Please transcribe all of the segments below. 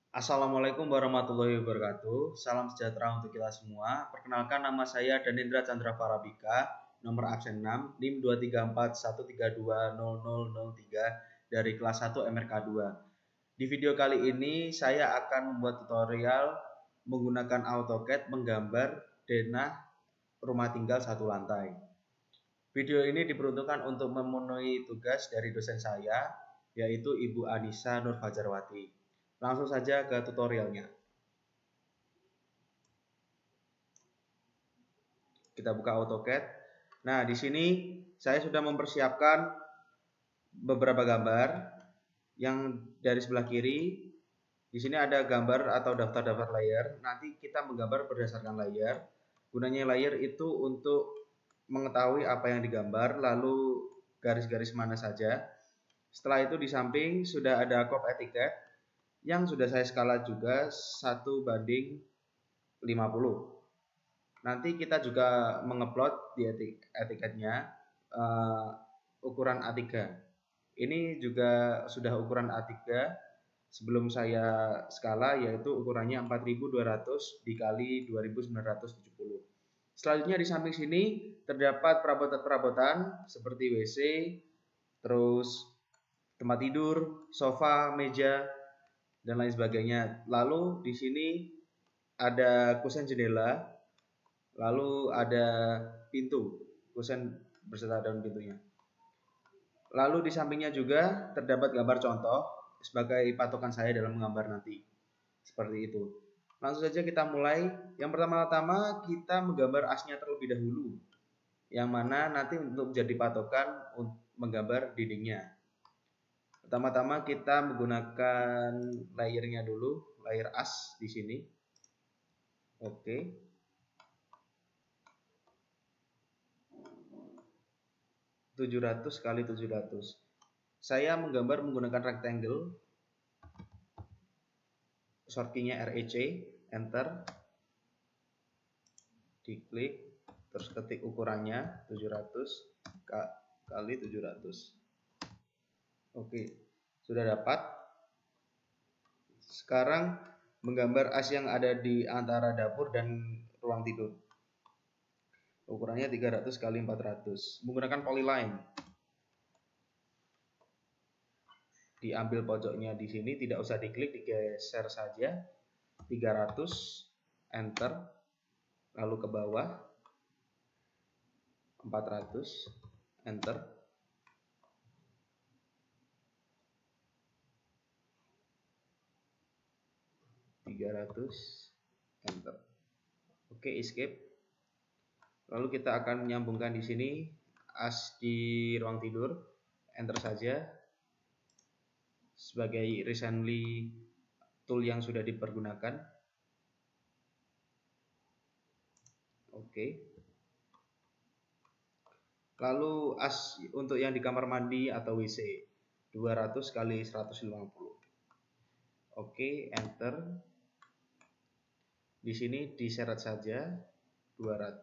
Assalamualaikum warahmatullahi wabarakatuh. Salam sejahtera untuk kita semua. Perkenalkan, nama saya Danindra Chandra Farabika, nomor absen 6, NIM 23413220003 dari kelas 1 MRK 2. Di video kali ini saya akan membuat tutorial menggunakan AutoCAD menggambar denah rumah tinggal satu lantai. Video ini diperuntukkan untuk memenuhi tugas dari dosen saya, yaitu Ibu Anissa Nur Fajarwati. Langsung saja ke tutorialnya. Kita buka AutoCAD. Nah, di sini saya sudah mempersiapkan beberapa gambar. Yang dari sebelah kiri, di sini ada gambar atau daftar-daftar layer. Nanti kita menggambar berdasarkan layer. Gunanya layer itu untuk mengetahui apa yang digambar, lalu garis-garis mana saja. Setelah itu di samping sudah ada crop etiket yang sudah saya skala juga 1:50. Nanti kita juga mengupload di etiketnya ukuran A3. Ini juga sudah ukuran A3 sebelum saya skala, yaitu ukurannya 4200 dikali 2970. Selanjutnya di samping sini terdapat perabotan-perabotan seperti WC, terus tempat tidur, sofa, meja, dan lain sebagainya. Lalu di sini ada kusen jendela, lalu ada pintu, kusen berserta daun pintunya. Lalu di sampingnya juga terdapat gambar contoh sebagai patokan saya dalam menggambar nanti. Seperti itu. Langsung saja kita mulai. Yang pertama-tama kita menggambar asnya terlebih dahulu, yang mana nanti untuk menjadi patokan untuk menggambar dindingnya. Pertama-tama kita menggunakan layernya dulu, layer as di sini. Oke. Okay. 700 kali 700. Saya menggambar menggunakan rectangle. Shortkey-nya REC, enter. Diklik, terus ketik ukurannya 700 kali 700. Oke, sudah dapat. Sekarang menggambar as yang ada di antara dapur dan ruang tidur. Ukurannya 300 kali 400. Menggunakan polyline. Diambil pojoknya di sini, tidak usah diklik, digeser saja. 300, enter. Lalu ke bawah 400, enter. Enter. Oke, escape. Lalu kita akan menyambungkan di sini as di ruang tidur, enter saja. Sebagai recently tool yang sudah dipergunakan. Oke. Lalu as untuk yang di kamar mandi atau WC 200 kali 150. Oke, enter. Di sini diseret saja 200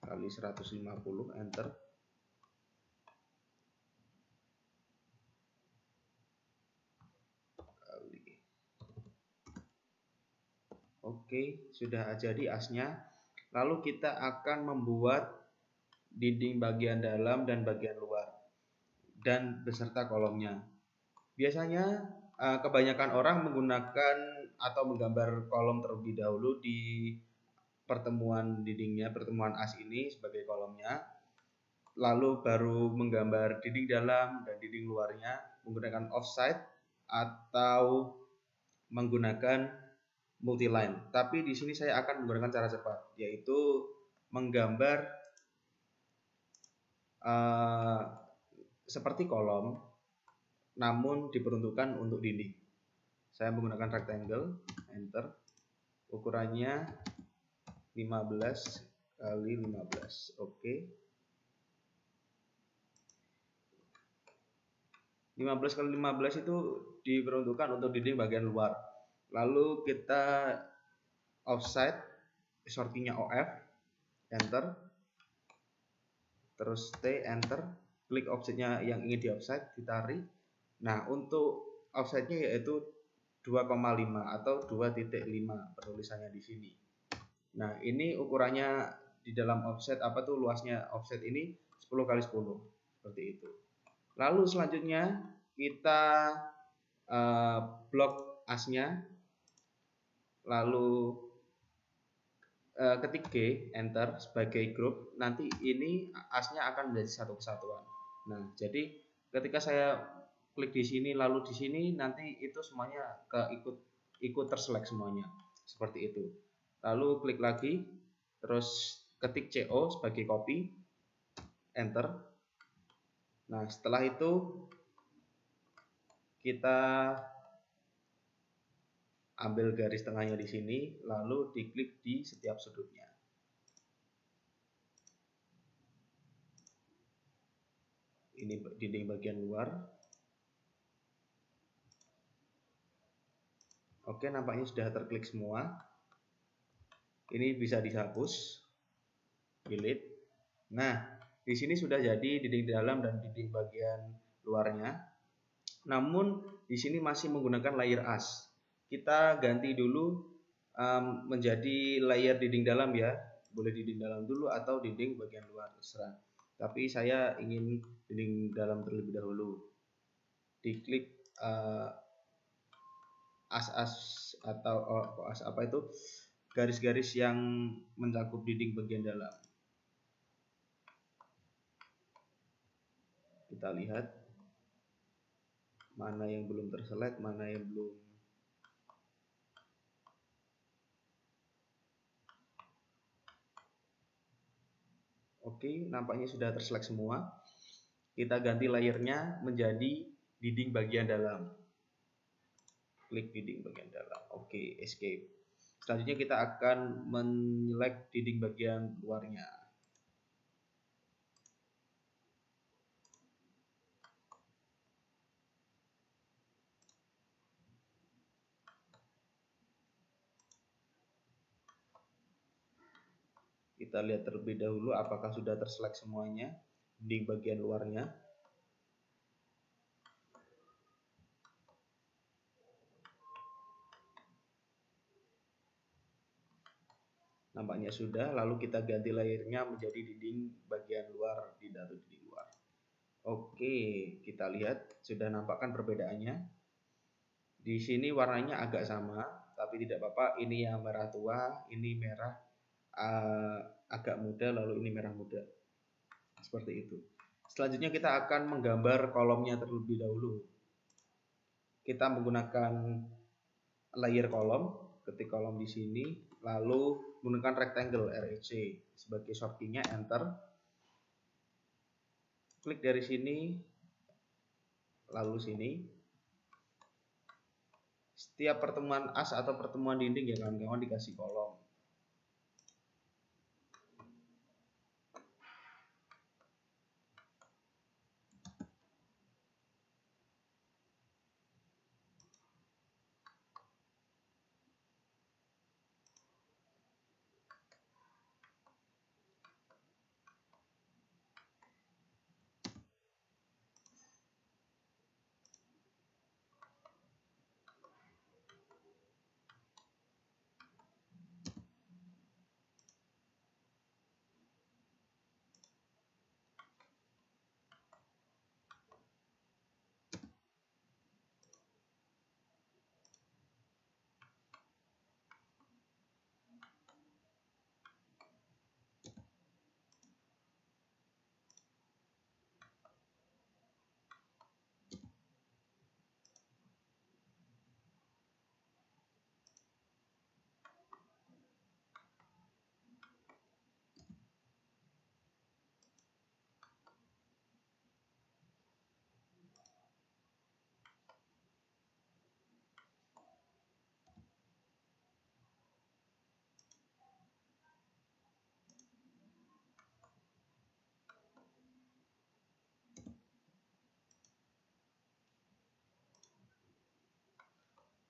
kali 150, enter. Oke, sudah jadi asnya. Lalu kita akan membuat dinding bagian dalam dan bagian luar dan beserta kolomnya. Biasanya kebanyakan orang menggunakan atau menggambar kolom terlebih dahulu di pertemuan dindingnya, pertemuan as ini sebagai kolomnya, lalu baru menggambar dinding dalam dan dinding luarnya menggunakan offset atau menggunakan multiline. Tapi di sini saya akan menggunakan cara cepat, yaitu menggambar seperti kolom, namun diperuntukkan untuk dinding. Saya menggunakan rectangle, enter. Ukurannya 15 kali 15. Oke. 15 kali 15 itu diperuntukkan untuk dinding bagian luar. Lalu kita offset, shortkey-nya OF, enter. Terus T, enter. Klik objeknya yang ingin di offset, ditarik. Nah, untuk offsetnya yaitu 2,5 atau 2,5 penulisannya di sini. Nah, ini ukurannya di dalam offset apa tuh, luasnya offset ini 10 kali 10 seperti itu. Lalu selanjutnya kita blok asnya, lalu ketik G enter sebagai grup, nanti ini asnya akan menjadi satu kesatuan. Nah, jadi ketika saya klik di sini lalu di sini, nanti itu semuanya ikut terselect semuanya seperti itu. Lalu klik lagi, terus ketik CO sebagai copy, enter. Nah, setelah itu kita ambil garis tengahnya di sini, lalu diklik di setiap sudutnya. Ini dinding bagian luar. Oke, nampaknya sudah terklik semua. Ini bisa dihapus, delete. Nah, di sini sudah jadi dinding dalam dan dinding bagian luarnya. Namun di sini masih menggunakan layer as. Kita ganti dulu menjadi layer dinding dalam ya. Boleh dinding dalam dulu atau dinding bagian luar, terserah. Tapi saya ingin dinding dalam terlebih dahulu. Diklik as-as atau as apa itu, garis-garis yang mencakup dinding bagian dalam. Kita lihat mana yang belum terselect, mana yang belum. Oke, nampaknya sudah terselect semua. Kita ganti layernya menjadi dinding bagian dalam. Klik dinding bagian dalam. Oke, escape. Selanjutnya kita akan menyelect dinding bagian luarnya. Kita lihat terlebih dahulu apakah sudah terselect semuanya dinding bagian luarnya. Nampaknya sudah, lalu kita ganti layernya menjadi dinding bagian luar, dinding luar. Oke, kita lihat sudah nampakkan perbedaannya. Di sini warnanya agak sama, tapi tidak apa-apa. Ini yang merah tua, ini merah agak muda, lalu ini merah muda. Seperti itu. Selanjutnya kita akan menggambar kolomnya terlebih dahulu. Kita menggunakan layer kolom, ketik kolom di sini, lalu menggunakan rectangle REC sebagai shortkey-nya, enter. Klik dari sini, lalu sini. Setiap pertemuan as atau pertemuan dinding ya kawan-kawan dikasih kolom.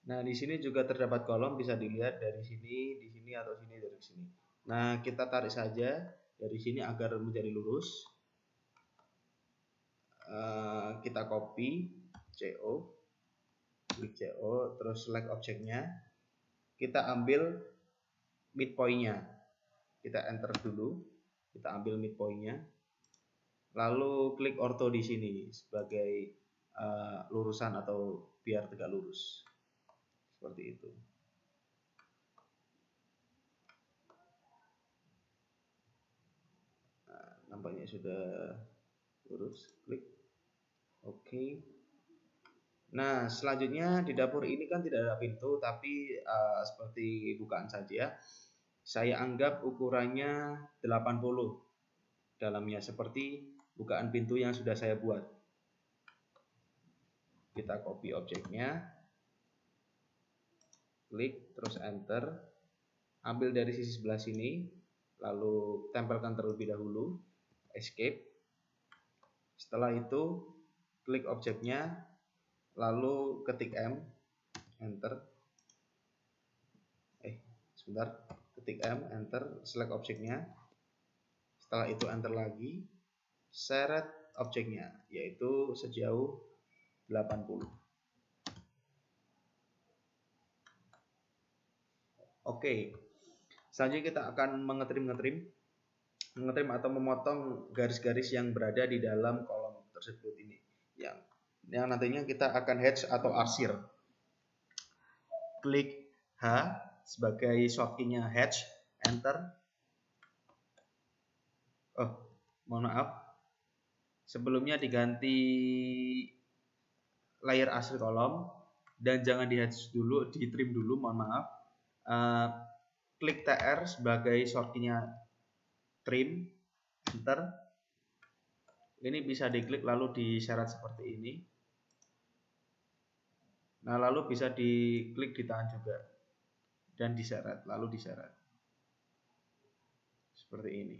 Nah, di sini juga terdapat kolom, bisa dilihat dari sini, di sini, atau sini, dari sini. Nah, kita tarik saja dari sini agar menjadi lurus. Kita copy, CO, klik CO, terus select objeknya, kita ambil midpoint-nya, kita enter dulu, kita ambil midpoint-nya, lalu klik ortho di sini sebagai lurusan atau biar tegak lurus, seperti itu. Nah, nampaknya sudah lurus, klik OK. Nah, selanjutnya di dapur ini kan tidak ada pintu, tapi seperti bukaan saja. Saya anggap ukurannya 80 dalamnya, seperti bukaan pintu yang sudah saya buat. Kita copy objeknya, klik, terus enter, ambil dari sisi sebelah sini, lalu tempelkan terlebih dahulu, escape. Setelah itu, klik objeknya, lalu ketik M, enter. Sebentar, ketik M, enter, select objeknya. Setelah itu enter lagi, seret objeknya, yaitu sejauh 80. Oke, selanjutnya kita akan mengetrim atau memotong garis-garis yang berada di dalam kolom tersebut ini, yang nantinya kita akan hatch atau arsir. Klik H sebagai shortcut-nya hatch, enter. Oh, mohon maaf, sebelumnya diganti layer arsir kolom, dan jangan di hatch dulu, di trim dulu, mohon maaf. Klik TR sebagai shortcut-nya trim, enter. Ini bisa diklik lalu diseret seperti ini. Nah, lalu bisa diklik ditahan juga dan diseret, lalu diseret seperti ini.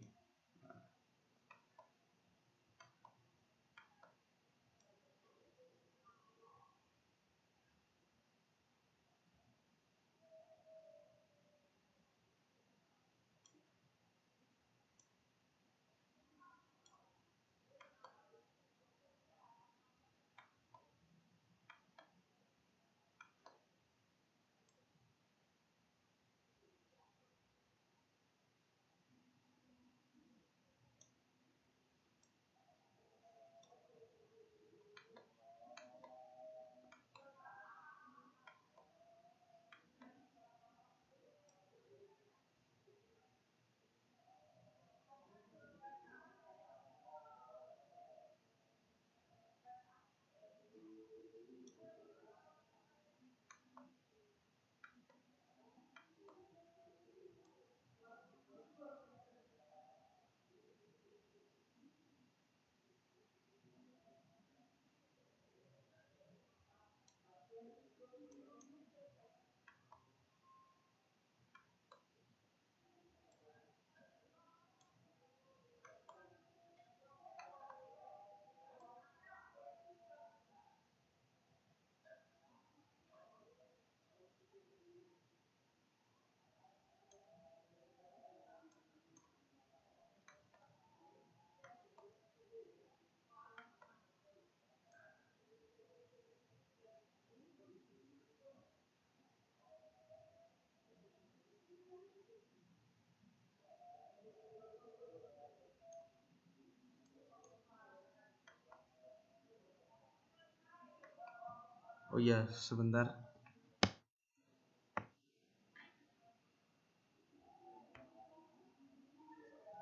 Oh iya, sebentar.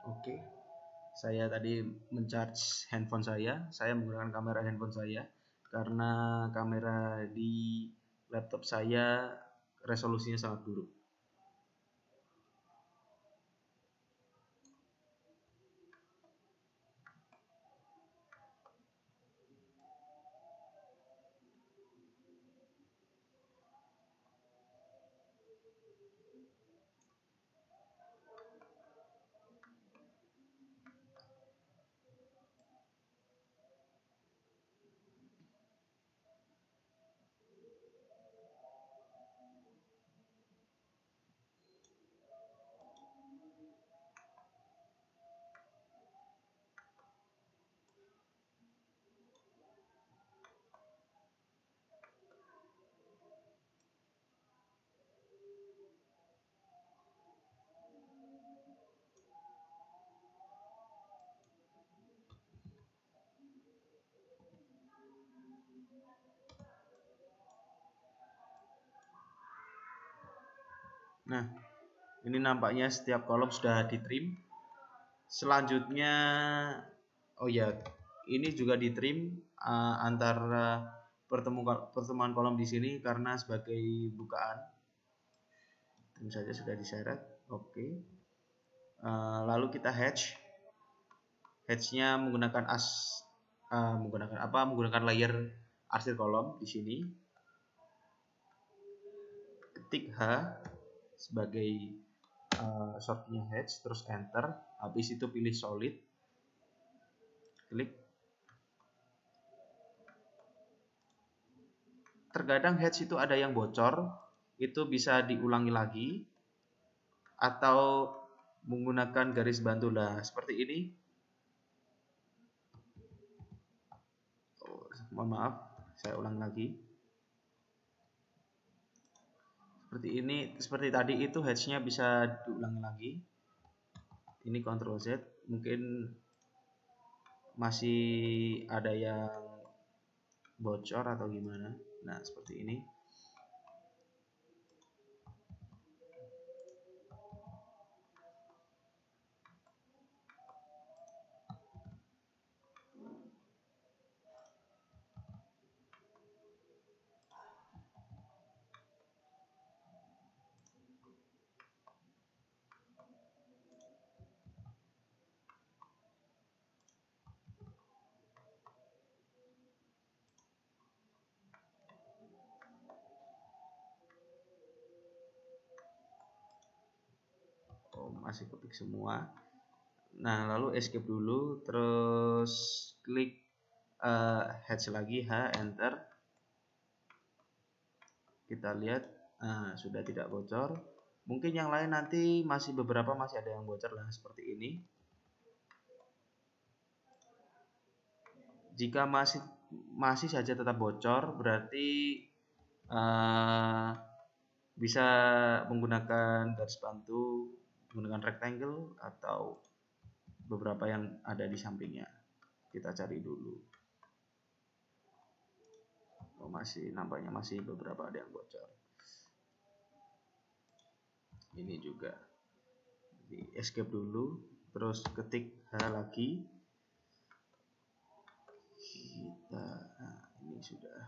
Oke, saya tadi mencharge handphone saya menggunakan kamera handphone saya, karena kamera di laptop saya resolusinya sangat buruk. Nah, ini nampaknya setiap kolom sudah di trim. Selanjutnya, oh ya, ini juga di trim antara pertemuan kolom di sini karena sebagai bukaan. Trim saja sudah diseret. Oke. Lalu kita hatch. Hatch-nya menggunakan menggunakan layer arsir kolom di sini. Ketik H sebagai shortnya hatch, terus enter. Habis itu pilih solid, klik. Terkadang hatch itu ada yang bocor, itu bisa diulangi lagi atau menggunakan garis bantu lah seperti ini. Mohon maaf, saya ulang lagi. Seperti ini, seperti tadi itu hatch-nya bisa diulangi lagi. Ini Ctrl Z, mungkin masih ada yang bocor atau gimana. Nah, seperti ini. Oh, masih ketik semua. Nah, lalu escape dulu, terus klik hatch lagi, H, enter. Kita lihat, sudah tidak bocor. Mungkin yang lain nanti beberapa masih ada yang bocor lah, seperti ini. Jika masih saja tetap bocor, berarti bisa menggunakan garis bantu, menggunakan rectangle atau beberapa yang ada di sampingnya. Kita cari dulu. Oh, nampaknya masih beberapa ada yang bocor. Ini juga. Di escape dulu, terus ketik H lagi. Ini sudah.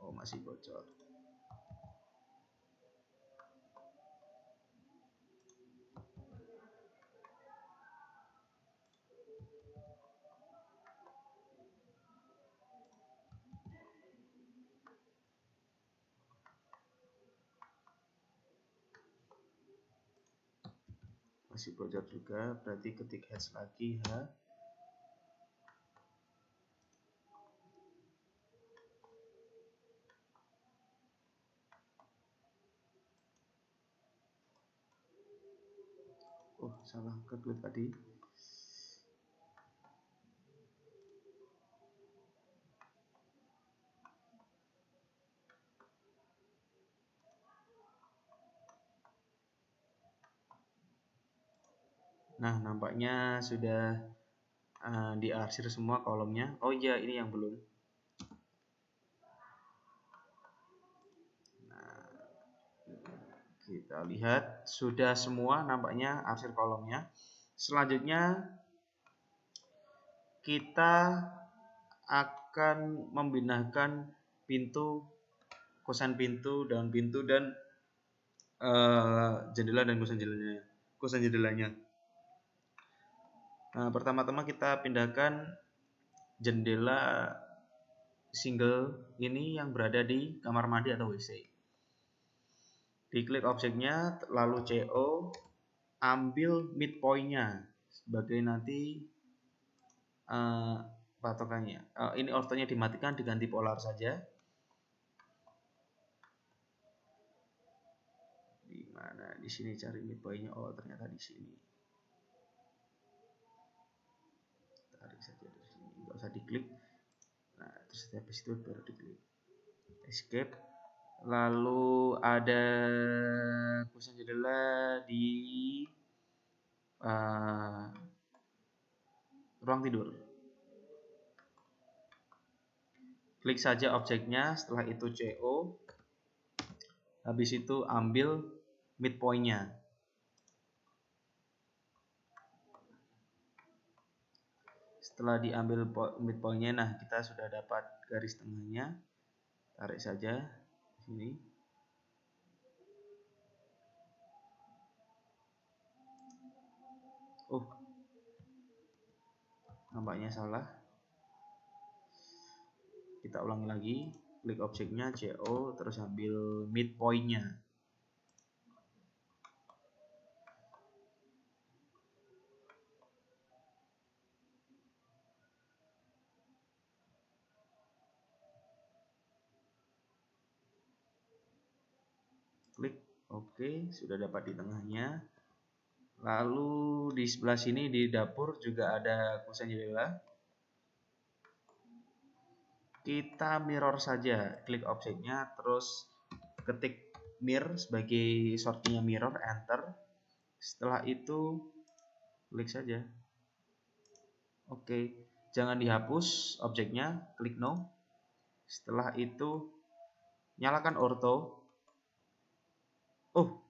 Oh, masih bocor. Masih bocor juga, berarti ketik hatch lagi, H. Oh, salah keklik tadi. Nah, nampaknya sudah diarsir semua kolomnya. Oh iya, ini yang belum. Nah, kita lihat sudah semua nampaknya arsir kolomnya. Selanjutnya kita akan memindahkan pintu, kosan pintu, daun pintu, dan jendela dan kosan jendelanya. Nah, pertama-tama kita pindahkan jendela single ini yang berada di kamar mandi atau WC. Diklik objeknya, lalu CO, ambil midpoint-nya sebagai nanti patokannya. Ini ortonya dimatikan, diganti polar saja. Di mana? Di sini cari midpoint-nya. Oh, ternyata di sini. Tarik saja dari sini, nggak usah diklik. Nah, terus habis itu baru diklik. Escape. Lalu ada kusen jendela di ruang tidur. Klik saja objeknya, setelah itu CO, habis itu ambil midpoint-nya. Setelah diambil midpoint-nya, nah kita sudah dapat garis tengahnya. Tarik saja di sini. Oh, nampaknya salah. Kita ulangi lagi. Klik objeknya, CO, terus ambil midpoint-nya. Klik oke, sudah dapat di tengahnya. Lalu di sebelah sini di dapur juga ada kusen jendela. Kita mirror saja, klik objeknya, terus ketik mirror sebagai shortnya mirror, enter. Setelah itu klik saja. Oke, jangan dihapus objeknya, klik no. Setelah itu nyalakan ortho. Oh,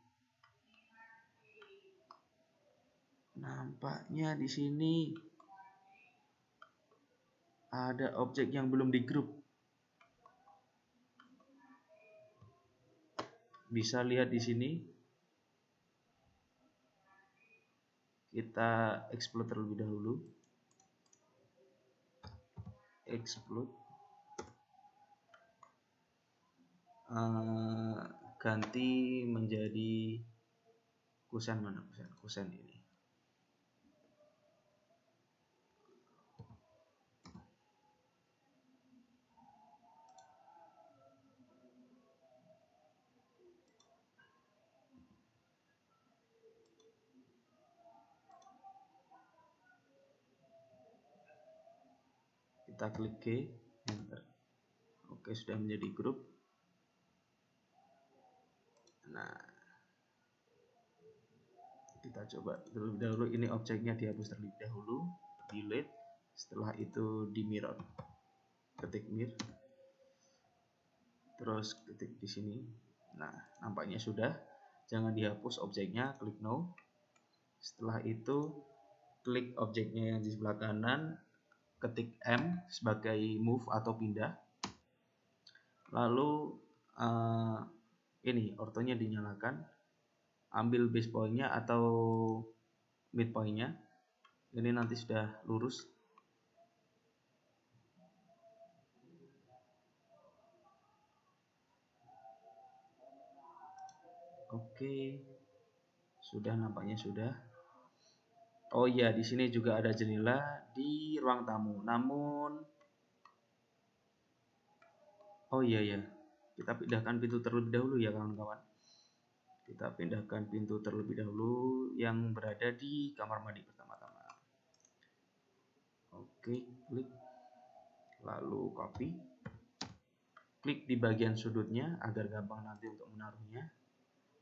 nampaknya di sini ada objek yang belum di grup. Bisa lihat di sini. Kita explode terlebih dahulu. Explode. Ganti menjadi kusen, mana kusen ini. Kita klik G, enter. Oke, sudah menjadi grup. Nah, kita coba terlebih dahulu, ini objeknya dihapus terlebih dahulu, delete. Setelah itu di mirror, ketik mirror, terus ketik di sini. Nah, nampaknya sudah. Jangan dihapus objeknya, klik no. Setelah itu klik objeknya yang di sebelah kanan, ketik M sebagai move atau pindah. Lalu ini ortonya dinyalakan, ambil base point-nya atau midpoint-nya. Ini nanti sudah lurus. Oke, sudah, nampaknya sudah. Oh iya, di sini juga ada jendela di ruang tamu. Namun, oh iya ya, kita pindahkan pintu terlebih dahulu ya kawan-kawan. Kita pindahkan pintu terlebih dahulu yang berada di kamar mandi pertama-tama. Oke, klik, lalu copy. Klik di bagian sudutnya agar gampang nanti untuk menaruhnya.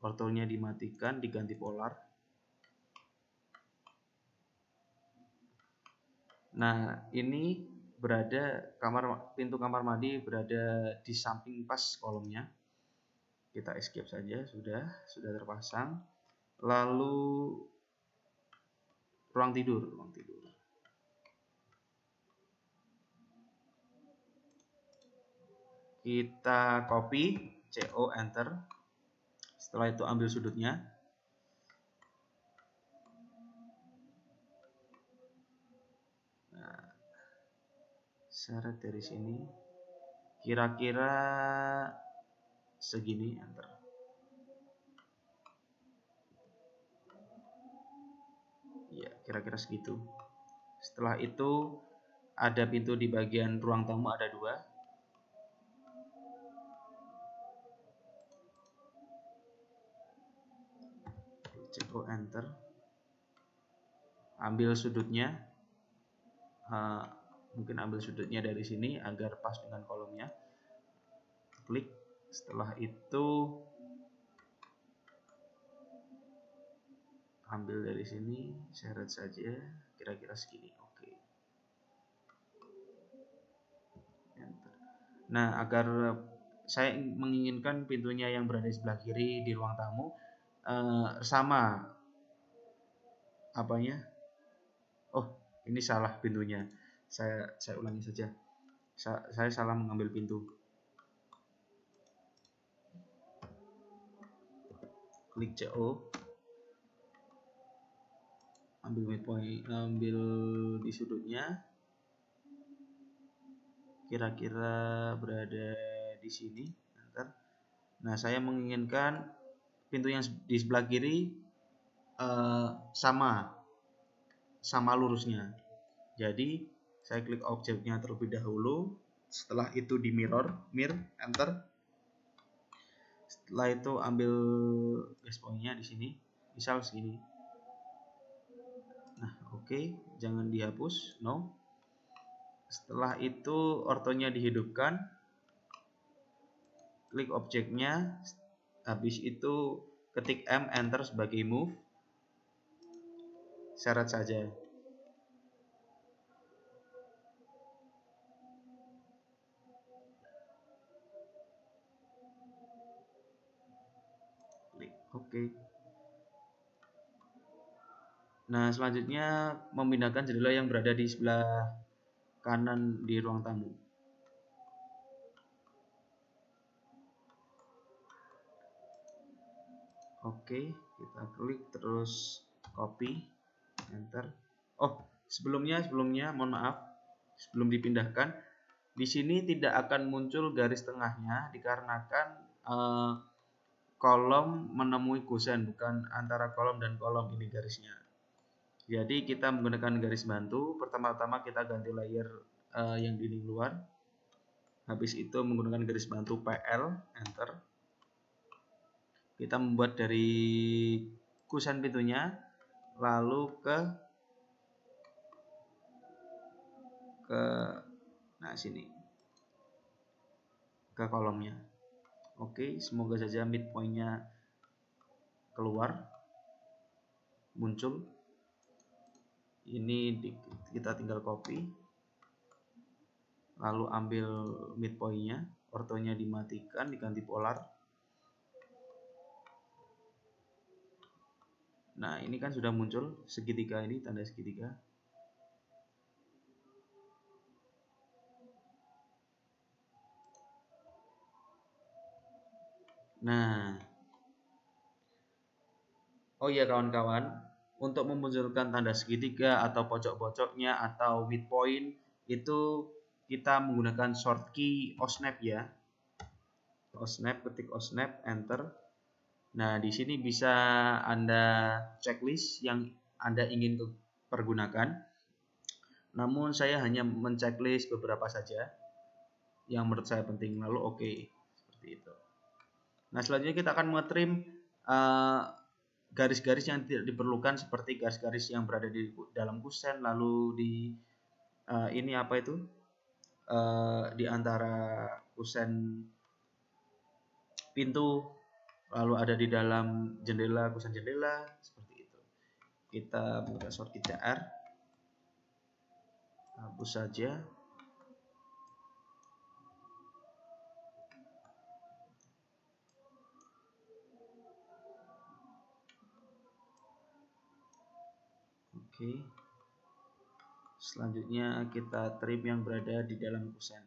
Ortonya dimatikan, diganti polar. Nah, ini berada pintu kamar mandi berada di samping pas kolomnya. Kita escape saja, sudah terpasang. Lalu ruang tidur. Kita copy, CO, enter. Setelah itu ambil sudutnya. Nah, seret dari sini. Kira-kira segini, enter. Ya, kira-kira segitu. Setelah itu ada pintu di bagian ruang tamu, ada 2. CO, enter. Ambil sudutnya. Mungkin ambil sudutnya dari sini agar pas dengan kolomnya. Klik. Setelah itu ambil dari sini, seret saja, kira-kira segini. Oke. Enter. Nah, agar saya menginginkan pintunya yang berada di sebelah kiri di ruang tamu sama apanya. Oh, ini salah pintunya. Saya ulangi saja. Saya salah mengambil pintu. Klik CO, ambil midpoint, ambil di sudutnya. Kira-kira berada di sini. Enter. Nah, saya menginginkan pintu yang di sebelah kiri sama lurusnya. Jadi saya klik objeknya terlebih dahulu. Setelah itu di mirror, enter. Setelah itu ambil garis pointnya di sini, misal segini. Nah, oke, jangan dihapus, no. Setelah itu ortonya dihidupkan, klik objeknya, habis itu ketik M, enter sebagai move, syarat saja. Klik oke. Nah, selanjutnya memindahkan jendela yang berada di sebelah kanan di ruang tamu. Oke, kita klik terus copy, enter. Oh, sebelumnya mohon maaf, sebelum dipindahkan, di sini tidak akan muncul garis tengahnya dikarenakan kolom menemui kusen, bukan antara kolom dan kolom ini garisnya. Jadi kita menggunakan garis bantu. Pertama-tama kita ganti layer yang dinding luar. Habis itu menggunakan garis bantu PL, enter. Kita membuat dari kusen pintunya, lalu ke nah sini, ke kolomnya. Oke, semoga saja midpointnya keluar, muncul. Ini kita tinggal copy, lalu ambil midpointnya, ortonya dimatikan, diganti polar. Nah, ini kan sudah muncul segitiga ini, tanda segitiga. Nah, oh iya kawan-kawan, untuk memunculkan tanda segitiga atau pojok-pojoknya atau midpoint itu kita menggunakan shortkey osnap ya. Osnap, ketik osnap, enter. Nah, di sini bisa Anda checklist yang Anda ingin pergunakan. Namun saya hanya menceklis beberapa saja yang menurut saya penting, lalu oke, seperti itu. Nah, selanjutnya kita akan nge-trim garis-garis yang tidak diperlukan, seperti garis-garis yang berada di dalam kusen, lalu di ini apa itu di antara kusen pintu, lalu ada di dalam jendela, kusen jendela, seperti itu. Kita buka shortcut CR, hapus saja. Oke. Selanjutnya kita trim yang berada di dalam kusen.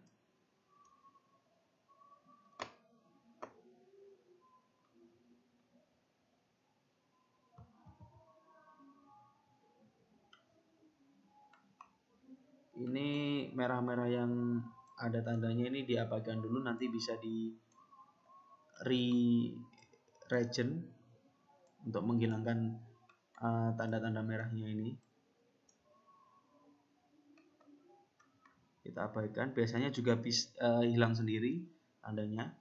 Ini merah-merah yang ada tandanya ini diabaikan dulu, nanti bisa di re-region untuk menghilangkan tanda-tanda merahnya ini. Kita abaikan, biasanya juga bisa hilang sendiri tandanya.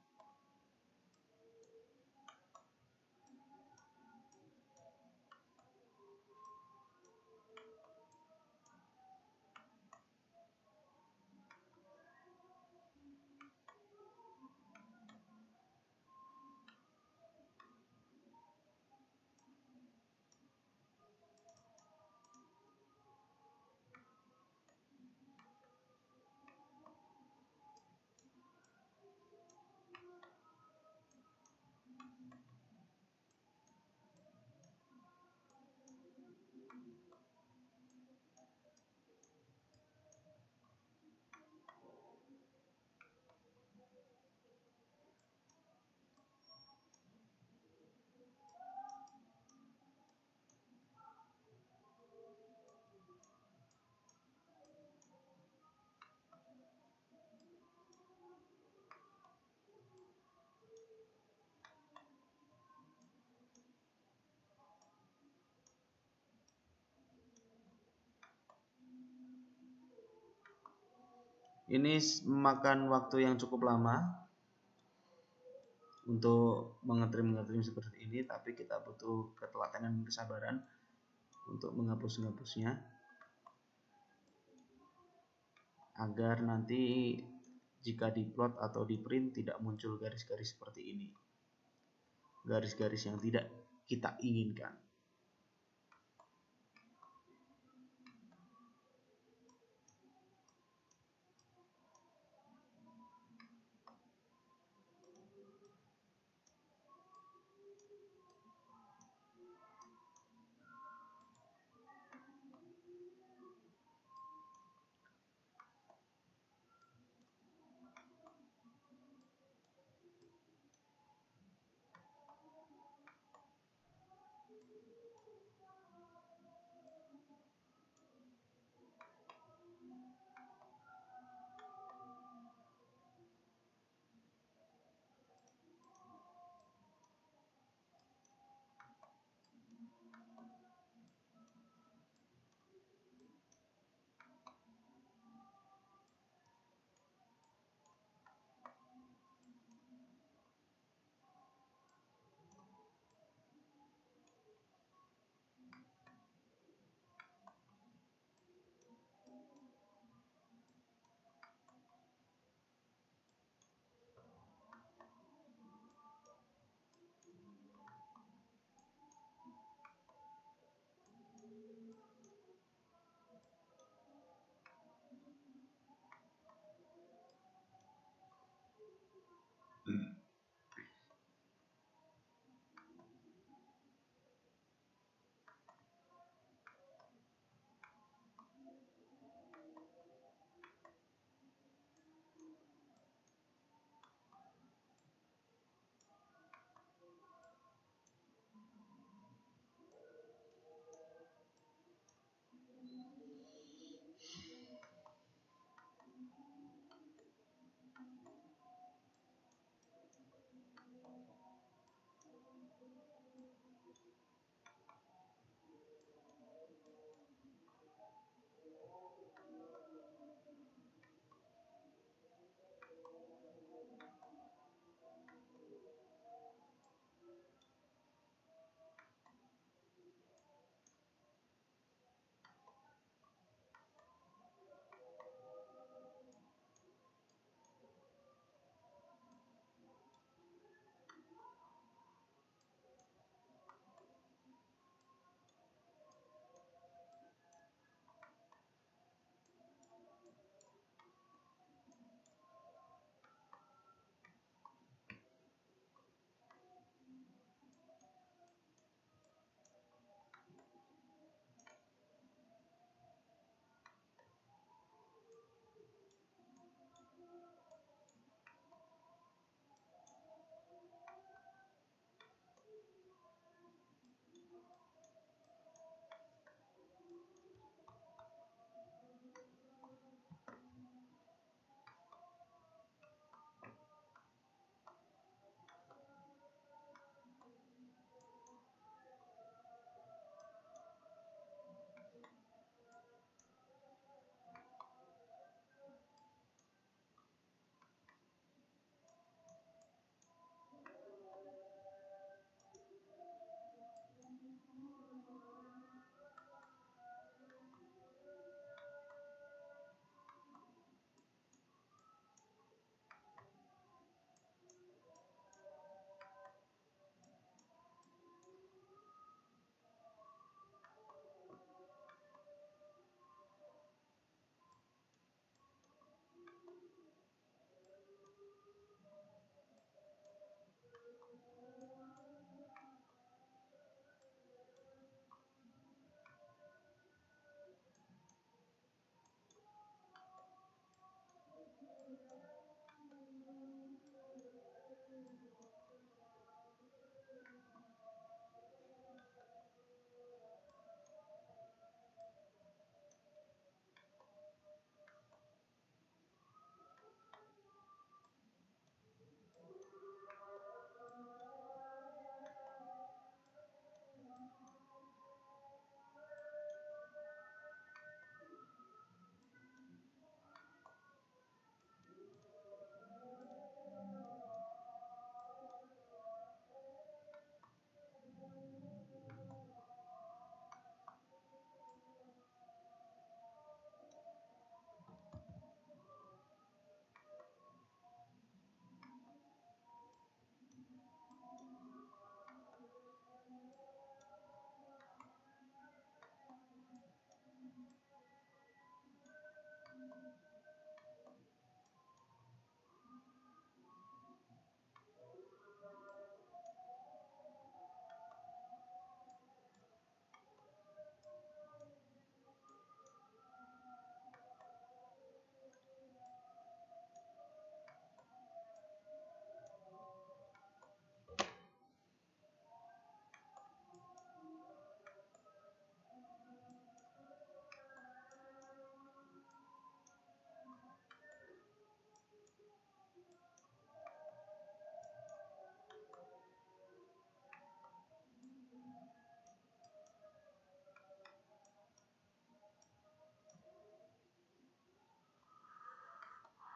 Ini memakan waktu yang cukup lama untuk mengetrim seperti ini, tapi kita butuh ketelatenan dan kesabaran untuk menghapusnya agar nanti jika diplot atau di print tidak muncul garis-garis seperti ini, garis-garis yang tidak kita inginkan.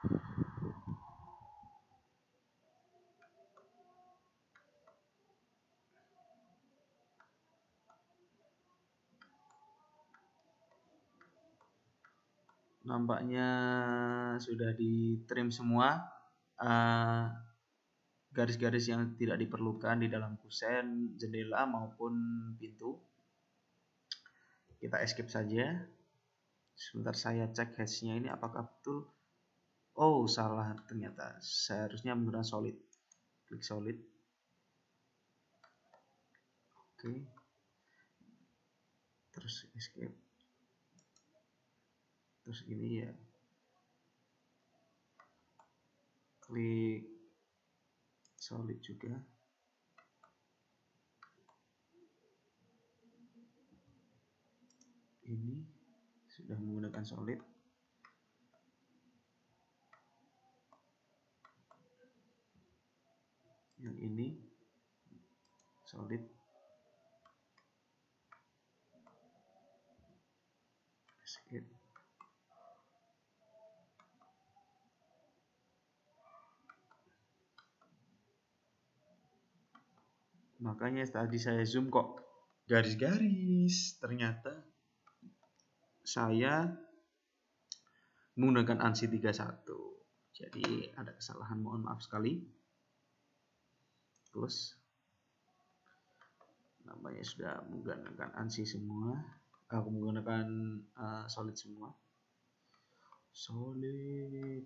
Nampaknya sudah di trim semua garis-garis yang tidak diperlukan di dalam kusen, jendela maupun pintu. Kita escape saja. Sebentar saya cek hashnya ini apakah betul. Oh, salah ternyata. Saya harusnya menggunakan solid. Klik solid. Oke. Terus escape. Terus ini ya. Klik solid juga. Ini sudah menggunakan solid. Yang ini solid. Escape. Makanya tadi saya zoom kok garis-garis. Ternyata saya menggunakan ANSI 31. Jadi ada kesalahan, mohon maaf sekali. Plus namanya sudah menggunakan ANSI semua. Aku menggunakan solid semua. Solid.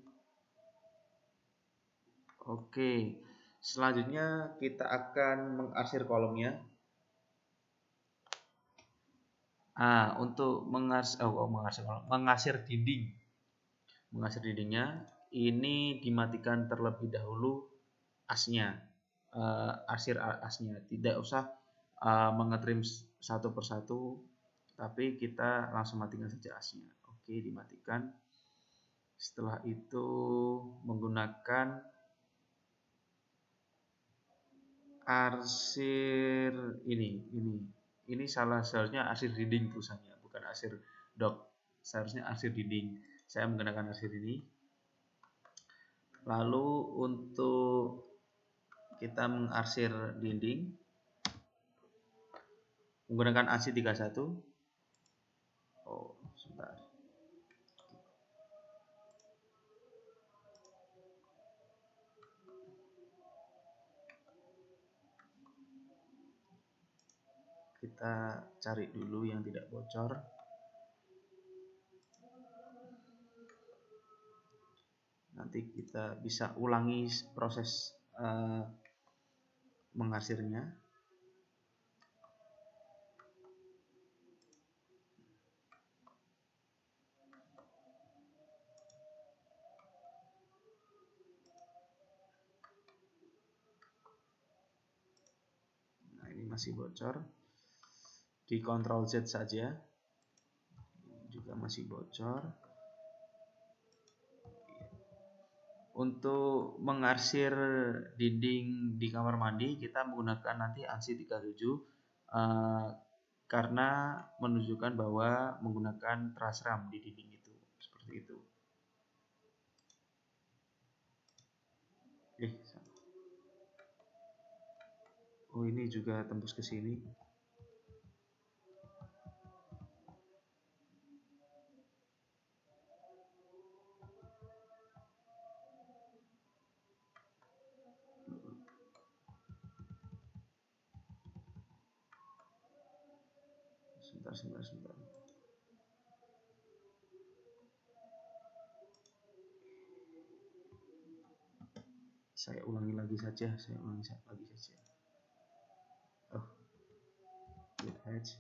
Oke. Selanjutnya kita akan mengarsir kolomnya. Untuk mengarsir dinding. Mengarsir dindingnya ini dimatikan terlebih dahulu asnya. Arsir asnya. Tidak usah mengetrim satu persatu, tapi kita langsung matikan saja asnya. Oke, dimatikan. Setelah itu menggunakan arsir ini seharusnya arsir dinding tulisannya, bukan arsir dock. Seharusnya arsir dinding. Saya menggunakan arsir ini. Lalu untuk kita mengarsir dinding menggunakan ANSI 31. Oh, sebentar. Kita cari dulu yang tidak bocor. Nanti kita bisa ulangi proses mengarsirnya. Nah, ini masih bocor. Di Ctrl Z saja. Ini juga masih bocor. Untuk mengarsir dinding di kamar mandi kita menggunakan nanti ANSI 37 karena menunjukkan bahwa menggunakan truss ram di dinding itu, seperti itu. Oh, ini juga tembus ke sini. Sebentar. Saya ulangi lagi saja. Oh, get edge.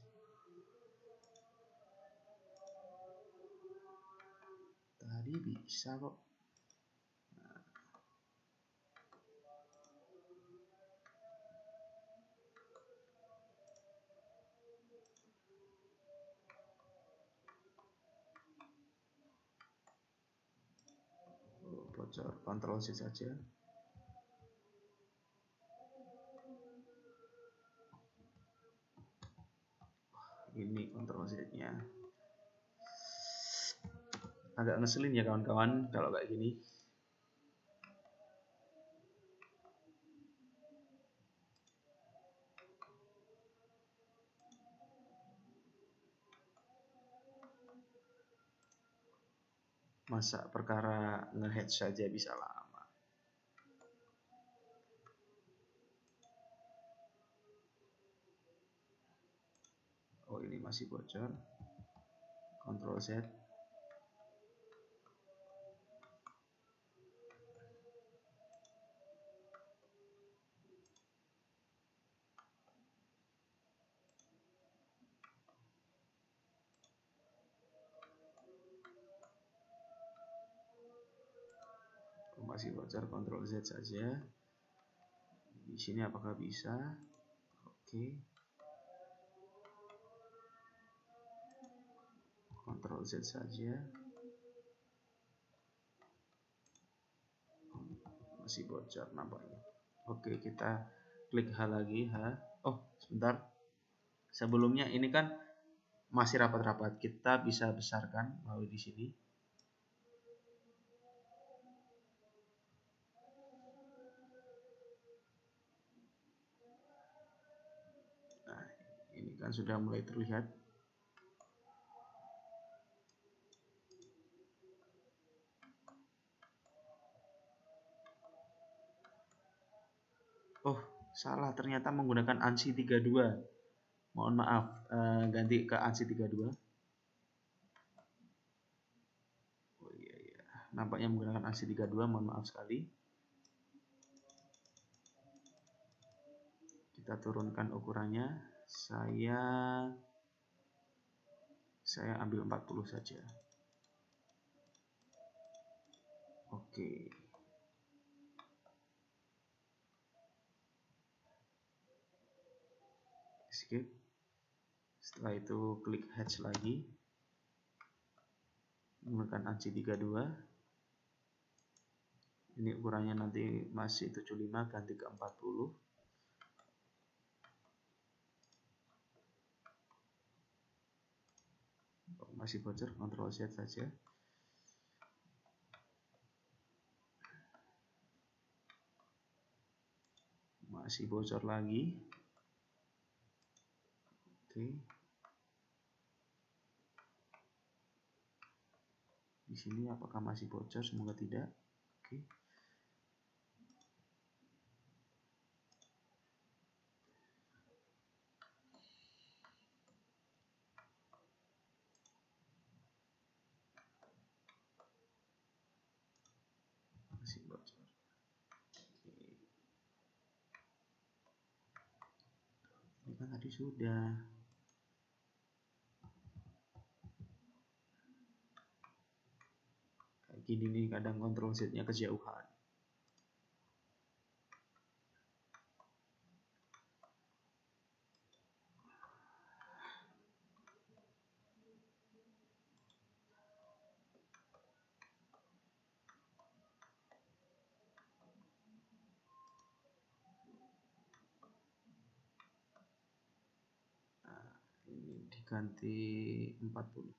Tadi bisa kok. Bocor, Ctrl C saja. Ini Ctrl Z-nya. Agak ngeselin ya kawan-kawan kalau kayak gini. Masa perkara nge-head saja bisa lama. Oh, ini masih bocor. Ctrl Z. Masih bocor, Ctrl Z saja. Di sini apakah bisa? Oke. Ctrl Z saja. Masih bocor nampaknya. Oke, kita klik H lagi, H. Oh, sebentar. Sebelumnya ini kan masih rapat-rapat. Kita bisa besarkan melalui di sini. Nah, ini kan sudah mulai terlihat. Oh, salah, ternyata menggunakan ANSI 32. Mohon maaf, ganti ke ANSI 32. Oh iya. Nampaknya menggunakan ANSI 32, mohon maaf sekali. Kita turunkan ukurannya. Saya ambil 40 saja. Oke. Skip. Setelah itu klik hatch lagi. Menggunakan ANSI 32. Ini ukurannya nanti masih 75, ganti ke 40. Masih bocor, Ctrl Z saja. Masih bocor lagi. Oke. Di sini apakah masih bocor? Semoga tidak. Oke. Masih bocor. Oke. Ini kan tadi sudah. Kayak gini nih, kadang Ctrl Z-nya kejauhan. Ini diganti 40.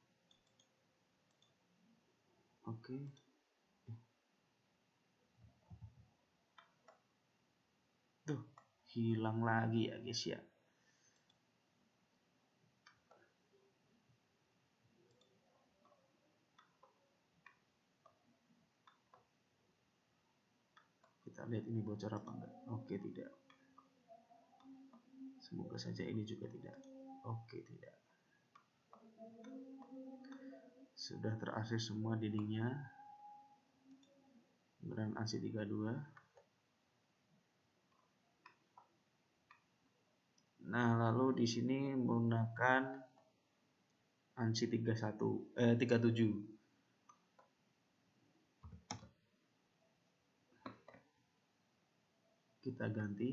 Oke. Tuh, hilang lagi ya guys ya. Kita lihat ini bocor apa enggak. Oke, tidak. Semoga saja ini juga tidak. Oke, tidak. Sudah terakses semua dindingnya. Menggunakan ANSI 32. Nah, lalu di sini menggunakan ANSI 37. Kita ganti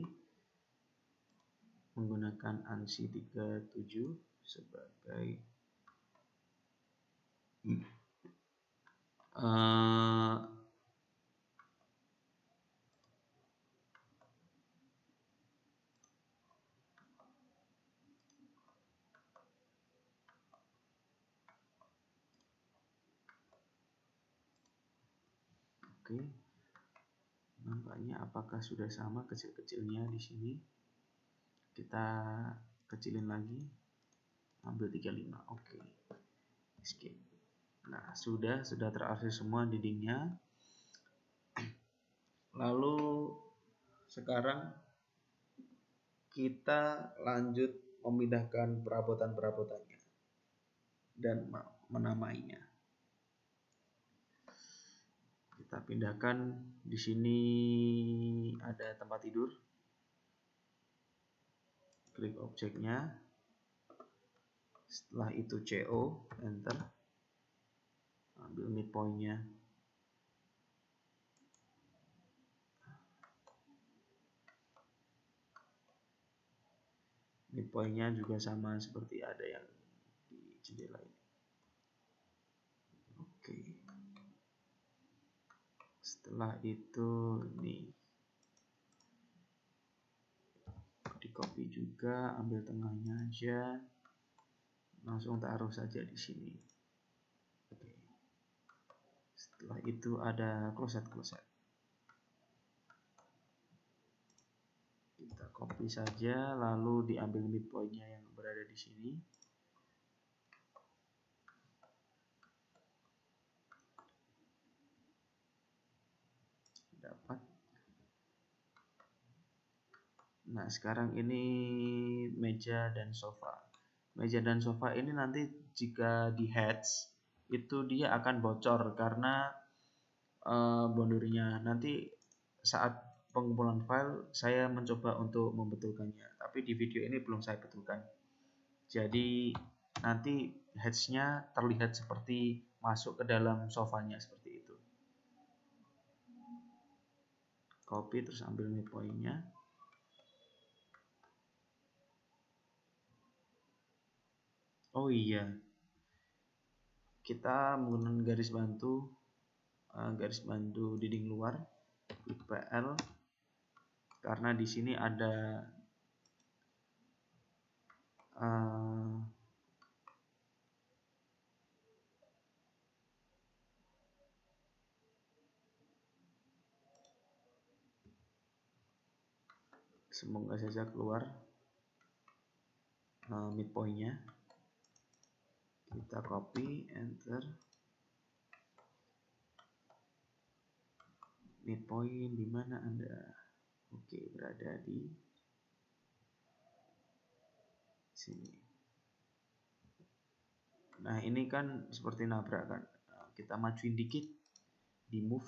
menggunakan ANSI 37 sebagai oke. Nampaknya apakah sudah sama kecil-kecilnya di sini? Kita kecilin lagi. Ambil 35. Oke. Skip. Nah, sudah terarsir semua dindingnya. Lalu sekarang kita lanjut memindahkan perabotan-perabotannya dan menamainya. Kita pindahkan, di sini ada tempat tidur. Klik objeknya. Setelah itu CO, enter. Ambil midpoint-nya. Midpoint-nya juga sama seperti ada yang di jendela ini. Oke. Setelah itu nih di copy juga, ambil tengahnya aja, langsung taruh saja di sini. Oke. Setelah itu ada kloset. Kita copy saja, lalu diambil midpoint-nya yang berada di sini. Dapat. Nah, sekarang ini meja dan sofa. Meja dan sofa ini nanti jika di heads itu dia akan bocor karena boundary-nya. Nanti saat pengumpulan file saya mencoba untuk membetulkannya, tapi di video ini belum saya betulkan. Jadi nanti heads-nya terlihat seperti masuk ke dalam sofanya seperti itu. Copy terus ambil midpoint-nya. Oh iya, kita menggunakan garis bantu dinding luar IPL karena di sini ada semoga saja keluar midpoint-nya. Kita copy, enter. Midpoint di mana Anda? Oke, berada di sini. Nah, ini kan seperti nabrak kan. Nah, kita majuin dikit, di move.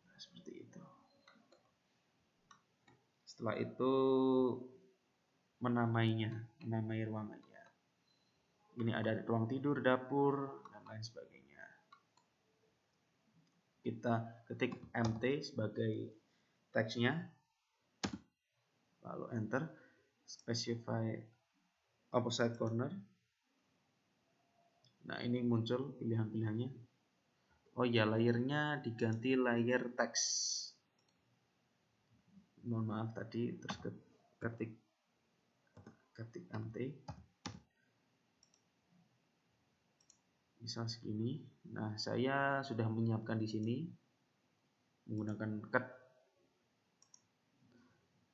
Nah, seperti itu. Setelah itu menamai ruangannya. Ini ada ruang tidur, dapur, dan lain sebagainya. Kita ketik MT sebagai teksnya, lalu enter, specify opposite corner. Nah, ini muncul pilihan-pilihannya. Oh ya, layernya diganti layer teks. Mohon maaf tadi, terus ketik MT. Misal segini. Nah, saya sudah menyiapkan di sini menggunakan cut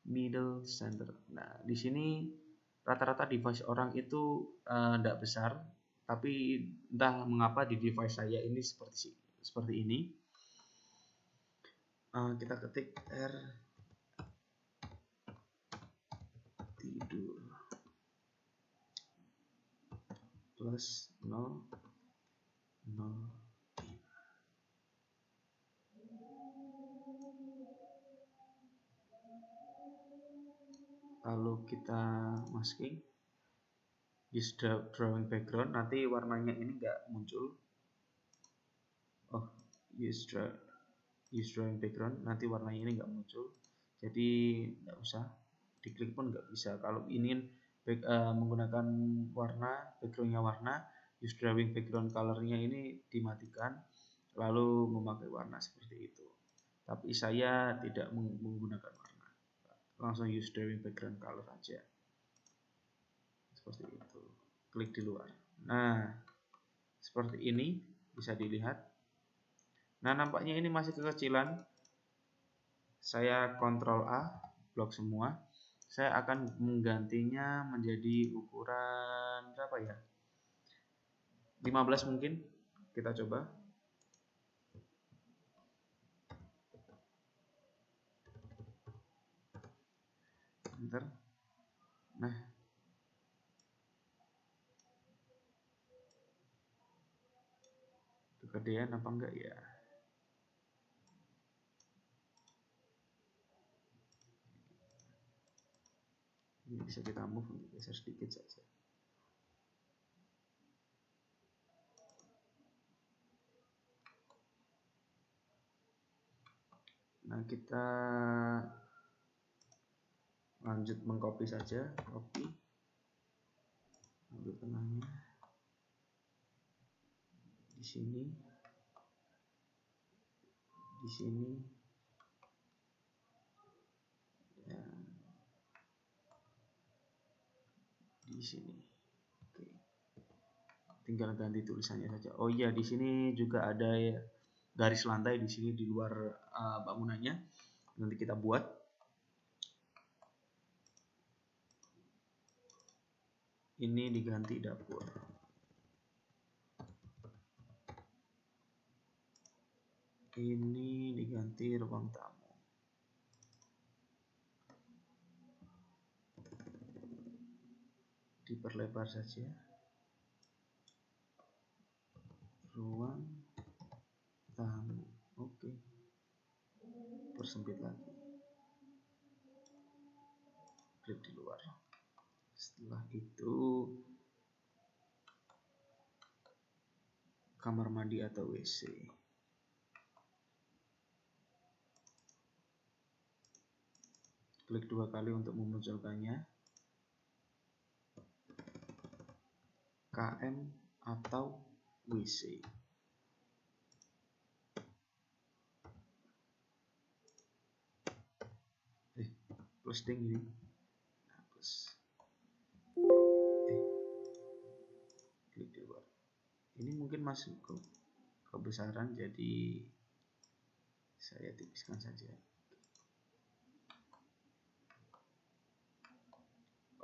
middle center. Nah, di sini rata-rata device orang itu tidak besar, tapi entah mengapa di device saya ini seperti ini. Kita ketik R tidur plus 0 0. Lalu kita masking, use drawing background, nanti warnanya ini enggak muncul. Oh, use drawing background, nanti warnanya ini enggak muncul. Jadi enggak usah, diklik pun enggak bisa. Kalau ingin menggunakan backgroundnya warna, use drawing background colornya ini dimatikan, lalu memakai warna seperti itu. Tapi saya tidak menggunakan warna, langsung use drawing background color aja seperti itu. Klik di luar. Nah, seperti ini bisa dilihat. Nah, nampaknya ini masih kekecilan. Saya Ctrl A, blok semua. Saya akan menggantinya menjadi ukuran berapa ya? 15 mungkin kita coba. Bentar. Nah, kegedean apa enggak ya? Ini bisa kita move untuk geser sedikit saja. Nah, kita lanjut mengcopy saja, copy, ambil tengahnya, di sini, ya, di sini. Oke, tinggal ganti tulisannya saja. Oh iya, di sini juga ada ya, garis lantai di sini di luar bangunannya. Nanti kita buat. Ini diganti dapur. Ini diganti ruang tamu. Diperlebar saja. Ruang tamu. Oke. Persempit lagi. Klik di luar. Setelah itu kamar mandi atau WC. Klik 2 kali untuk memunculkannya. KM atau WC. Plus ding ini. Nah, plus. Klik di luar. Ini mungkin masuk ke kebesaran, jadi saya tipiskan saja.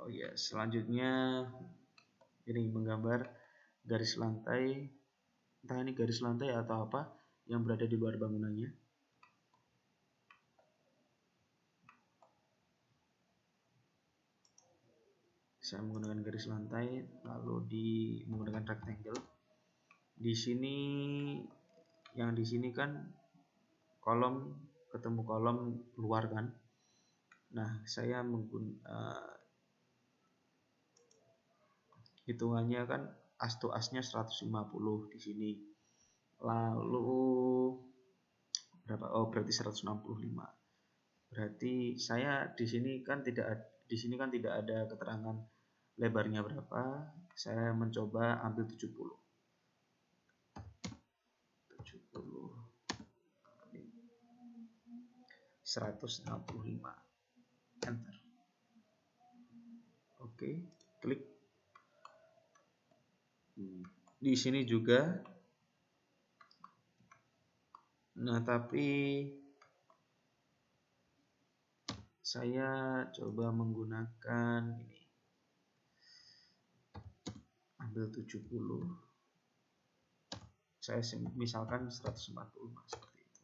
Oh ya, selanjutnya ini menggambar garis lantai, entah ini garis lantai atau apa yang berada di luar bangunannya. Saya menggunakan garis lantai, lalu menggunakan rectangle. Di sini, yang di sini kan kolom ketemu kolom luar kan. Nah, saya hitungannya kan as to asnya 150 di sini. Lalu berapa? Oh, berarti 165. Berarti saya di sini kan tidak ada keterangan lebarnya berapa. Saya mencoba ambil 70. 165. Enter. Oke, klik. Di sini juga. Nah, tapi saya coba menggunakan ini. Ambil 70. Saya misalkan 145 seperti itu.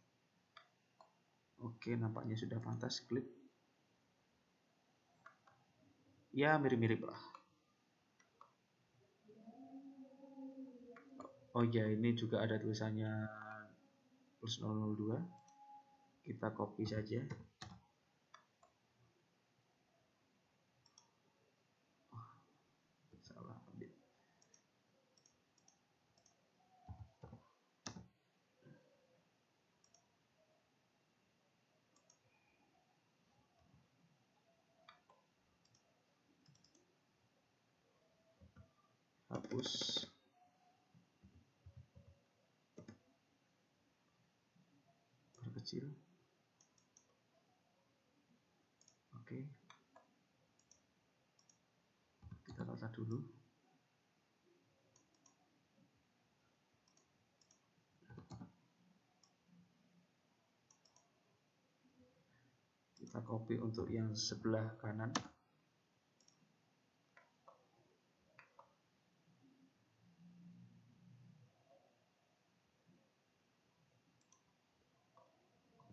Oke, nampaknya sudah pantas. Klik. Ya, mirip-mirip lah. Oh ya, ini juga ada tulisannya plus 002. Kita copy saja. Salah ambil. Hapus. Perkecil. Oke. Kita tata dulu. Kita copy untuk yang sebelah kanan.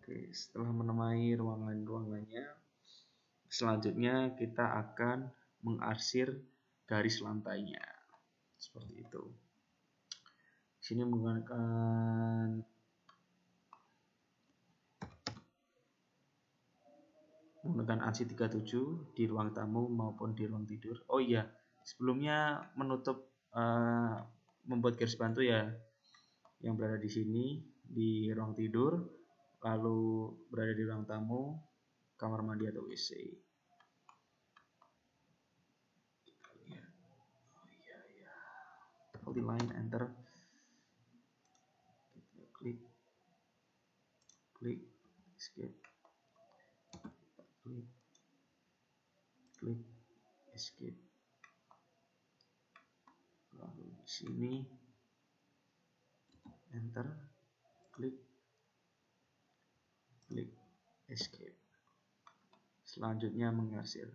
Oke, setelah menemui ruangan-ruangannya, selanjutnya kita akan mengarsir garis lantainya. Seperti itu. Sini menggunakan ANSI 37 di ruang tamu maupun di ruang tidur. Oh iya, sebelumnya menutup membuat garis bantu ya, yang berada di sini di ruang tidur, lalu berada di ruang tamu, kamar mandi atau WC. Line enter, klik escape, klik escape, lalu di sini enter, klik escape. Selanjutnya mengarsir.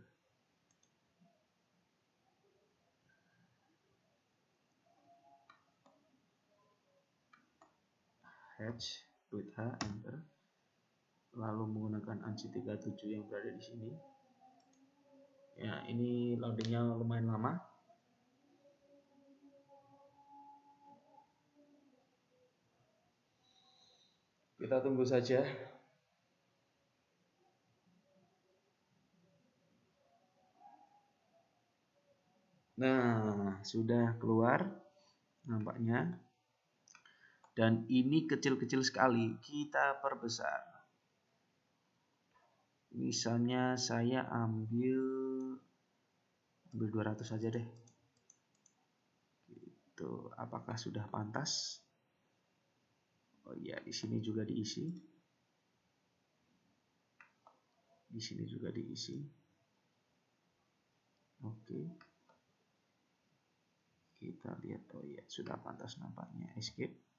Hatch, klik H, enter. Lalu menggunakan ANSI 37 yang berada di sini. Ya, ini loadingnya lumayan lama. Kita tunggu saja. Nah, sudah keluar nampaknya. Dan ini kecil-kecil sekali, kita perbesar. Misalnya saya ambil 200 saja deh. Gitu. Apakah sudah pantas? Oh iya, di sini juga diisi. Di sini juga diisi. Oke. Kita lihat, oh iya, sudah pantas nampaknya. Escape.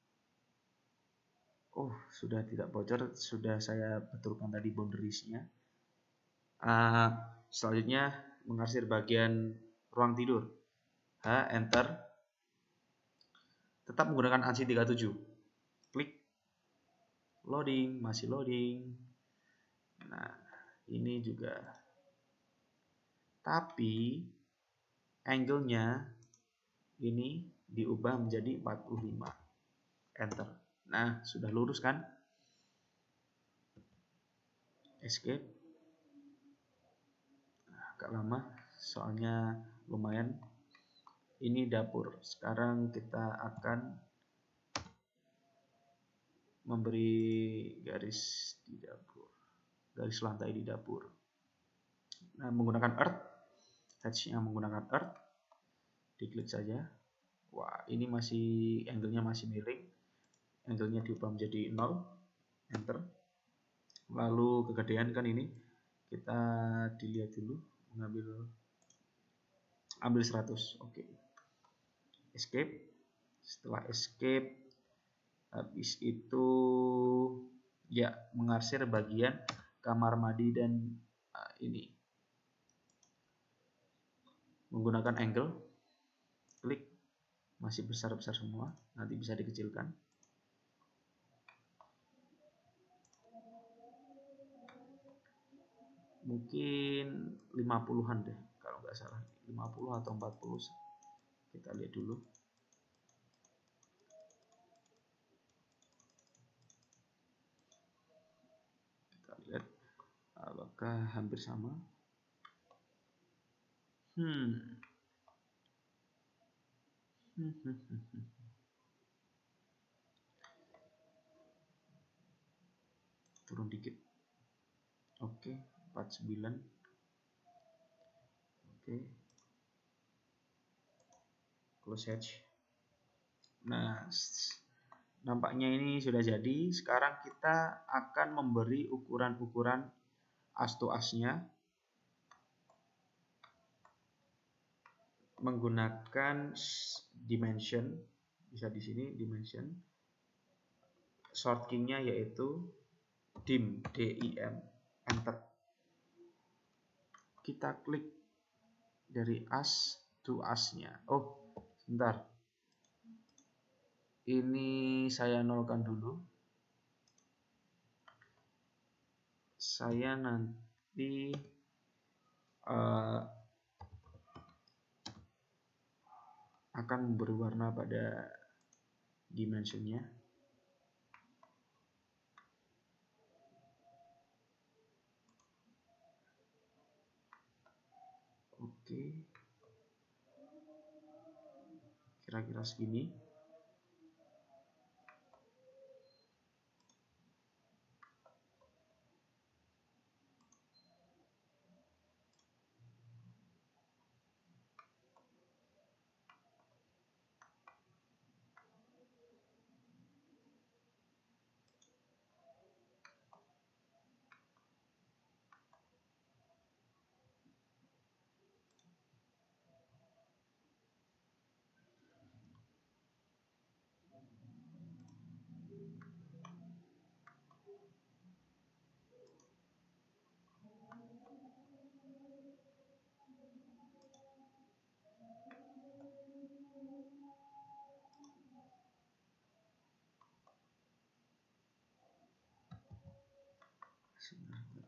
Oh, sudah tidak bocor, sudah saya betulkan tadi boundariesnya. Selanjutnya mengarsir bagian ruang tidur. H, enter. Tetap menggunakan ANSI 37. Klik. Loading, masih loading. Nah, ini juga. Tapi angle-nya ini diubah menjadi 45. Enter. Nah, sudah lurus kan? Escape. Nah, agak lama, soalnya lumayan. Ini dapur. Sekarang kita akan memberi garis di dapur. Garis lantai di dapur. Nah, menggunakan earth. Hatch-nya menggunakan earth. Diklik saja. Wah, ini masih angle-nya masih miring. Angle-nya diubah menjadi 0. Enter. Lalu kegedean kan ini. Kita dilihat dulu. Ambil 100. Oke. Escape. Setelah escape, habis itu ya mengarsir bagian kamar mandi dan ini. Menggunakan angle. Klik. Masih besar-besar semua. Nanti bisa dikecilkan. Mungkin 50-an deh kalau nggak salah, 50 atau 40. Kita lihat dulu. Kita lihat apakah hampir sama. Turun dikit. Oke, 49. Oke. Close hatch. Nah, nampaknya ini sudah jadi. Sekarang kita akan memberi ukuran-ukuran as to as-nya menggunakan dimension. Bisa di sini dimension. Short key-nya yaitu dim, D-I-M, enter. Kita klik dari as to as-nya. Oh, sebentar. Ini saya nolkan dulu. saya nanti akan memberi warna pada dimensionnya. Oke, kira-kira segini.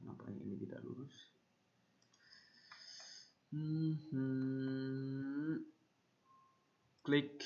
Kenapa ini tidak lurus? Klik.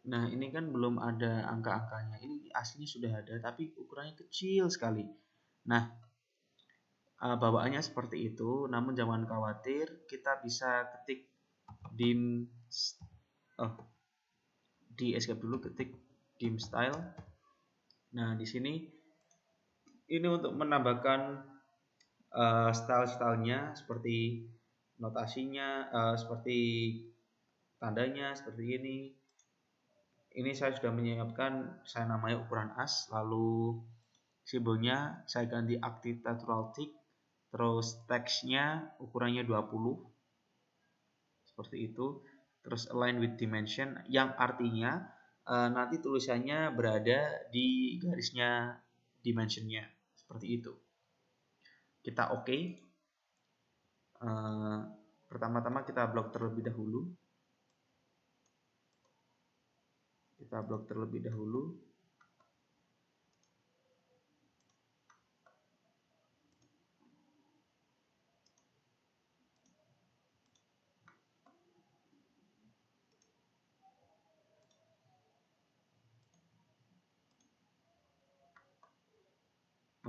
Nah, ini kan belum ada angka-angkanya. Ini aslinya sudah ada, tapi ukurannya kecil sekali. Nah, bawaannya seperti itu. Namun jangan khawatir, kita bisa ketik dim, di escape dulu, ketik dim style. Nah, di sini ini untuk menambahkan style-stylenya seperti notasinya, seperti tandanya seperti ini. Ini saya sudah menyiapkan, saya namanya ukuran as, lalu simbolnya saya ganti architectural thick, terus teksnya ukurannya 20 seperti itu, terus align with dimension yang artinya nanti tulisannya berada di garisnya dimensionnya seperti itu. Kita oke. Pertama-tama kita blok terlebih dahulu.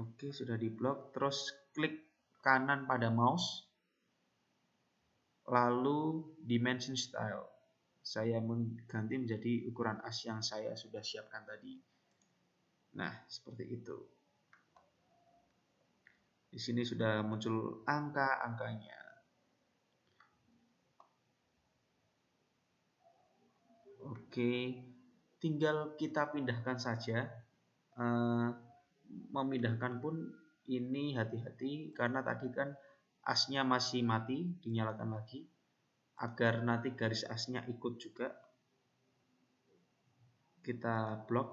Oke, sudah diblok. Terus klik kanan pada mouse, lalu dimension style. Saya mengganti menjadi ukuran as yang saya sudah siapkan tadi. Nah, seperti itu. Di sini sudah muncul angka-angkanya. Oke, tinggal kita pindahkan saja. Memindahkan pun ini hati-hati karena tadi kan asnya masih mati, dinyalakan lagi agar nanti garis asnya ikut juga. Kita blok,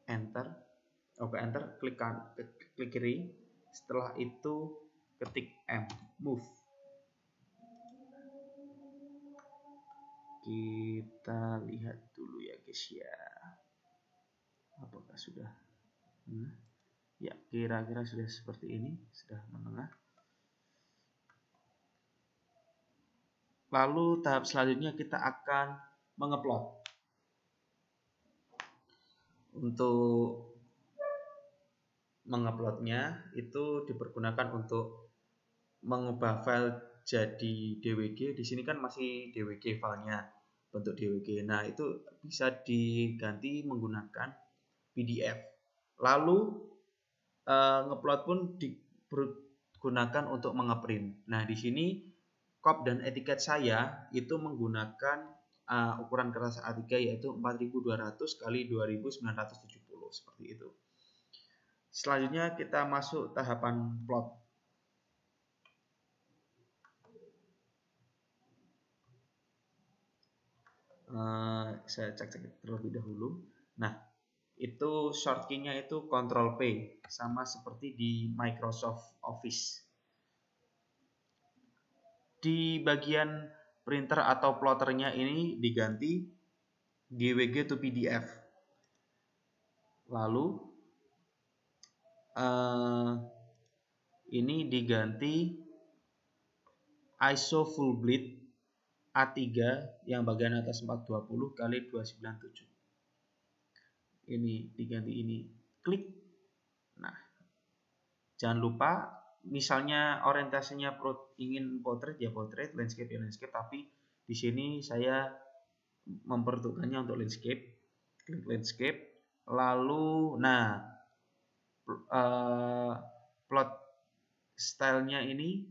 enter, oke, enter, klik kiri. Setelah itu ketik M, move. Kita lihat dulu ya guys ya, apakah sudah ya, kira-kira sudah seperti ini, sudah menengah. Lalu tahap selanjutnya kita akan mengupload. Untuk menguploadnya itu dipergunakan untuk mengubah file jadi DWG. Di sini kan masih DWG filenya, bentuk DWG. Nah, itu bisa diganti menggunakan PDF. Lalu ngupload pun digunakan untuk mengeprint. Nah, di sini kop dan etiket saya itu menggunakan ukuran kertas A3 yaitu 4200 x 2970 seperti itu. Selanjutnya kita masuk tahapan plot. Saya cek terlebih dahulu. Nah, itu shortcut-nya itu Ctrl P, sama seperti di Microsoft Office. Di bagian printer atau plotternya ini diganti DWG to PDF. Lalu ini diganti ISO full bleed A3 yang bagian atas 420 x 297. Ini diganti ini, klik. Nah, jangan lupa misalnya orientasinya ingin portrait ya portrait, landscape ya landscape, tapi di sini saya memperuntukkannya untuk landscape. Klik landscape, lalu nah plot stylenya ini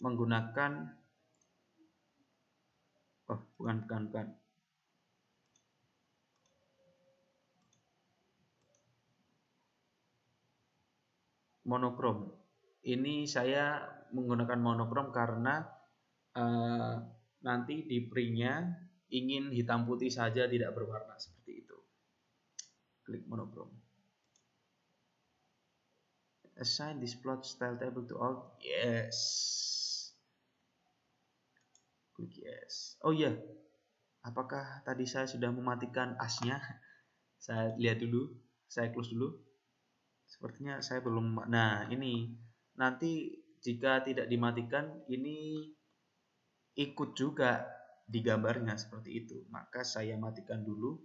menggunakan bukan monokrom. Ini saya menggunakan monokrom karena nanti di printnya ingin hitam putih saja, tidak berwarna seperti itu. Klik monokrom. Assign this plot style table to all. Yes. Klik yes. Oh iya. Apakah tadi saya sudah mematikan asnya? Saya lihat dulu. Saya close dulu. Sepertinya saya belum. Nah, ini nanti jika tidak dimatikan ini ikut juga di gambarnya seperti itu. Maka saya matikan dulu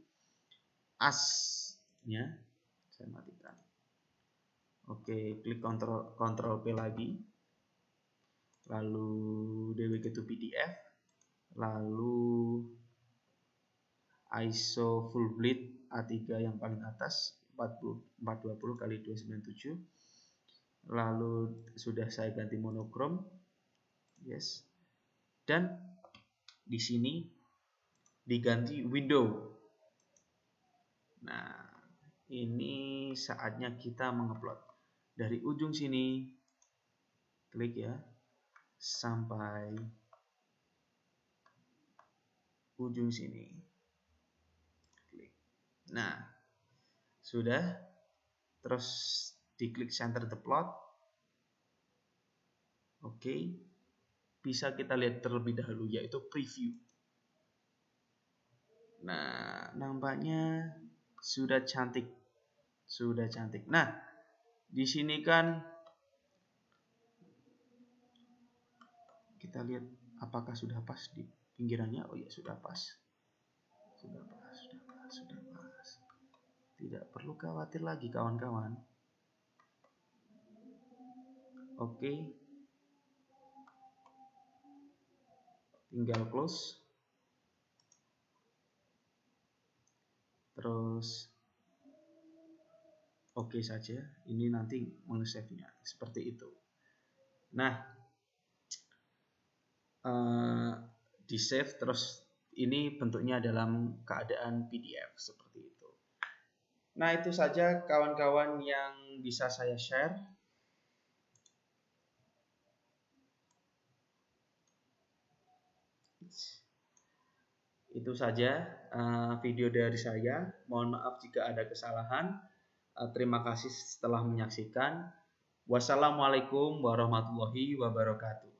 asnya. Saya matikan. Oke, klik Ctrl P lagi. Lalu DWG to PDF. Lalu ISO full bleed A3 yang paling atas 420 x 297. Lalu sudah saya ganti monokrom. Yes. Dan di sini diganti window. Nah, ini saatnya kita mengupload. Dari ujung sini klik ya sampai ujung sini. Klik. Nah, sudah. Terus diklik center the plot. Oke. Bisa kita lihat terlebih dahulu yaitu preview. Nah, nampaknya sudah cantik. Sudah cantik. Nah, di sini kan kita lihat apakah sudah pas di pinggirannya. Oh ya, sudah pas. Sudah pas. Tidak perlu khawatir lagi kawan-kawan. Oke. Tinggal close. Terus oke saja. Ini nanti meng-save-nya seperti itu. Nah, di save terus ini bentuknya dalam keadaan PDF seperti itu. Nah, itu saja kawan-kawan yang bisa saya share. Itu saja video dari saya. Mohon maaf jika ada kesalahan. Terima kasih setelah menyaksikan. Wassalamualaikum warahmatullahi wabarakatuh.